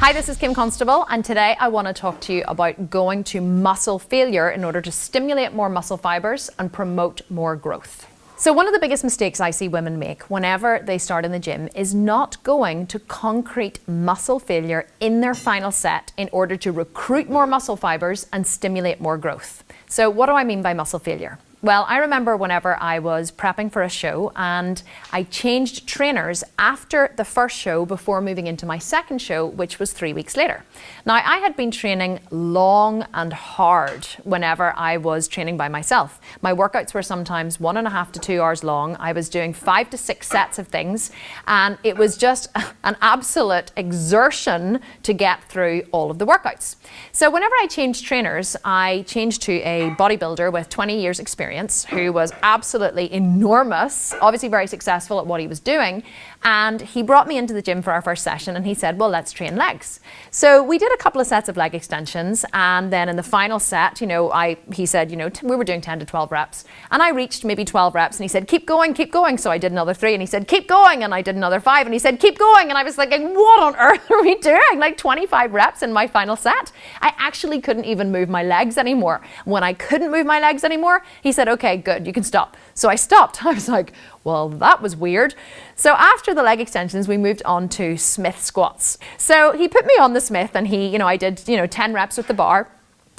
Hi, this is Kim Constable, and today I want to talk to you about going to muscle failure in order to stimulate more muscle fibers and promote more growth. So one of the biggest mistakes I see women make whenever they start in the gym is not going to concrete muscle failure in their final set in order to recruit more muscle fibers and stimulate more growth. So what do I mean by muscle failure? Well, I remember whenever I was prepping for a show and I changed trainers after the first show before moving into my second show, which was 3 weeks later. Now, I had been training long and hard whenever I was training by myself. My workouts were sometimes 1.5 to 2 hours long. I was doing 5 to 6 sets of things, and it was just an absolute exertion to get through all of the workouts. So whenever I changed trainers, I changed to a bodybuilder with 20 years experience who was absolutely enormous, obviously very successful at what he was doing. And he brought me into the gym for our first session and he said, well, let's train legs. So we did a couple of sets of leg extensions, and then in the final set, he said, we were doing 10 to 12 reps, and I reached maybe 12 reps and he said, keep going, keep going. So I did another 3 and he said, keep going, and I did another 5 and he said, keep going. And I was like, what on earth are we doing? Like 25 reps in my final set. I actually couldn't even move my legs anymore. When I couldn't move my legs anymore, he said, okay, good, you can stop. So I stopped. I was like, well, that was weird. So after the leg extensions, we moved on to Smith squats. So he put me on the Smith and I did, 10 reps with the bar.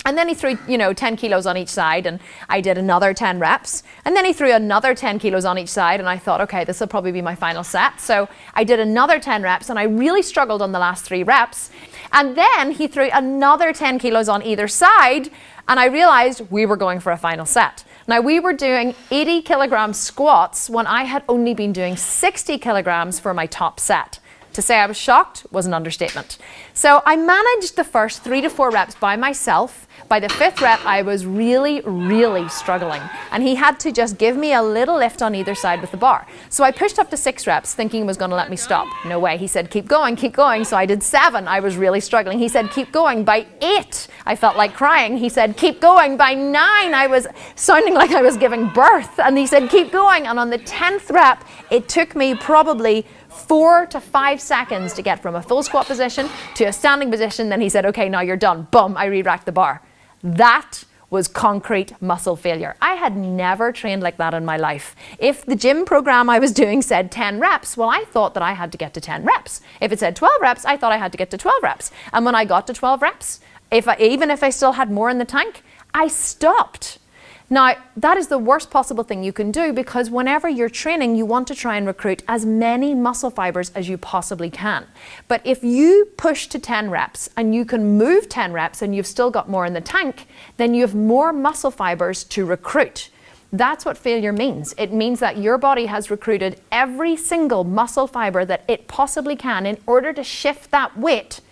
And then he threw, 10 kilos on each side, and I did another 10 reps. And then he threw another 10 kilos on each side, and I thought, okay, this will probably be my final set. So I did another 10 reps, and I really struggled on the last 3 reps. And then he threw another 10 kilos on either side, and I realized we were going for a final set. Now, we were doing 80 kilogram squats when I had only been doing 60 kilograms for my top set. To say I was shocked was an understatement. So I managed the first 3 to 4 reps by myself. By the 5th rep, I was really, really struggling. And he had to just give me a little lift on either side with the bar. So I pushed up to 6 reps thinking he was going to let me stop. No way. He said, keep going, keep going. So I did 7. I was really struggling. He said, keep going. By 8, I felt like crying. He said, keep going. By 9, I was sounding like I was giving birth. And he said, keep going. And on the 10th rep, it took me probably 4 to 5 seconds to get from a full squat position to a standing position. Then he said, okay, now you're done. Boom, I re-racked the bar. That was concrete muscle failure. I had never trained like that in my life. If the gym program I was doing said 10 reps, well, I thought that I had to get to 10 reps. If it said 12 reps, I thought I had to get to 12 reps. And when I got to 12 reps, even if I still had more in the tank, I stopped. Now, that is the worst possible thing you can do, because whenever you're training, you want to try and recruit as many muscle fibers as you possibly can. But if you push to 10 reps and you can move 10 reps and you've still got more in the tank, then you have more muscle fibers to recruit. That's what failure means. It means that your body has recruited every single muscle fiber that it possibly can in order to shift that weight,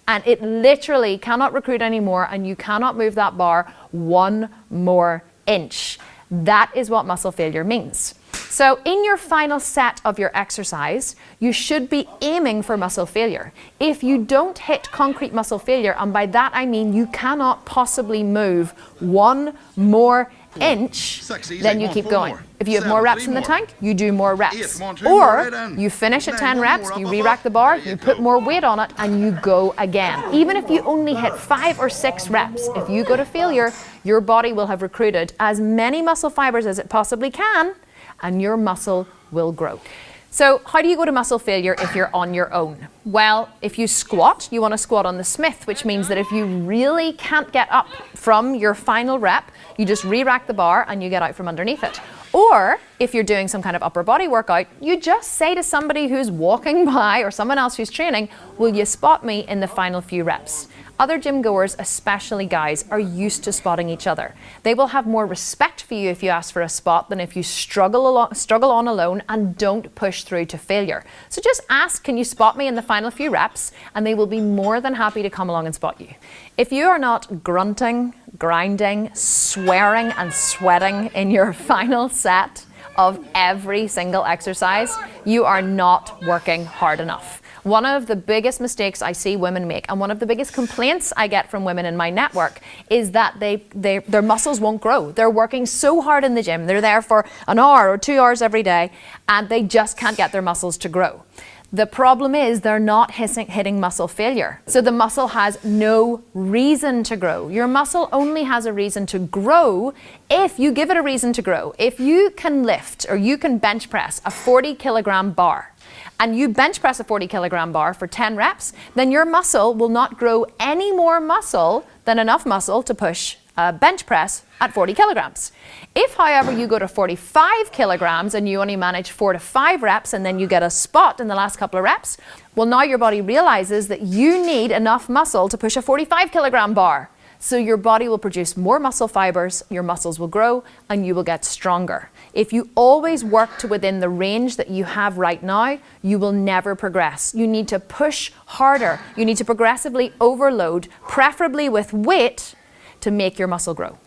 and it literally cannot recruit anymore, and you cannot move that bar 1 more inch. That is what muscle failure means. So in your final set of your exercise, you should be aiming for muscle failure. If you don't hit concrete muscle failure, and by that I mean you cannot possibly move 1 more inch, then you keep going. If you have more reps in the tank, you do more reps. Or you finish at 10 reps, you re-rack the bar, you put more weight on it, and you go again. Even if you only hit 5 or 6 reps, if you go to failure, your body will have recruited as many muscle fibers as it possibly can, and your muscle will grow. So how do you go to muscle failure if you're on your own? Well, if you squat, you want to squat on the Smith, which means that if you really can't get up from your final rep, you just re-rack the bar and you get out from underneath it. Or if you're doing some kind of upper body workout, you just say to somebody who's walking by or someone else who's training, will you spot me in the final few reps? Other gym goers, especially guys, are used to spotting each other. They will have more respect for you if you ask for a spot than if you struggle on alone and don't push through to failure. So just ask, can you spot me in the final few reps? And they will be more than happy to come along and spot you. If you are not grunting, grinding, swearing and sweating in your final set of every single exercise, you are not working hard enough. One of the biggest mistakes I see women make, and one of the biggest complaints I get from women in my network, is that their muscles won't grow. They're working so hard in the gym. They're there for an hour or 2 hours every day, and they just can't get their muscles to grow. The problem is they're not hitting muscle failure. So the muscle has no reason to grow. Your muscle only has a reason to grow if you give it a reason to grow. If you can lift or you can bench press a 40-kilogram bar, and you bench press a 40-kilogram bar for 10 reps, then your muscle will not grow any more muscle than enough muscle to push a bench press at 40 kilograms. If, however, you go to 45 kilograms and you only manage 4 to 5 reps and then you get a spot in the last couple of reps, well, now your body realizes that you need enough muscle to push a 45-kilogram bar. So your body will produce more muscle fibers, your muscles will grow, and you will get stronger. If you always work to within the range that you have right now, you will never progress. You need to push harder. You need to progressively overload, preferably with weight, to make your muscle grow.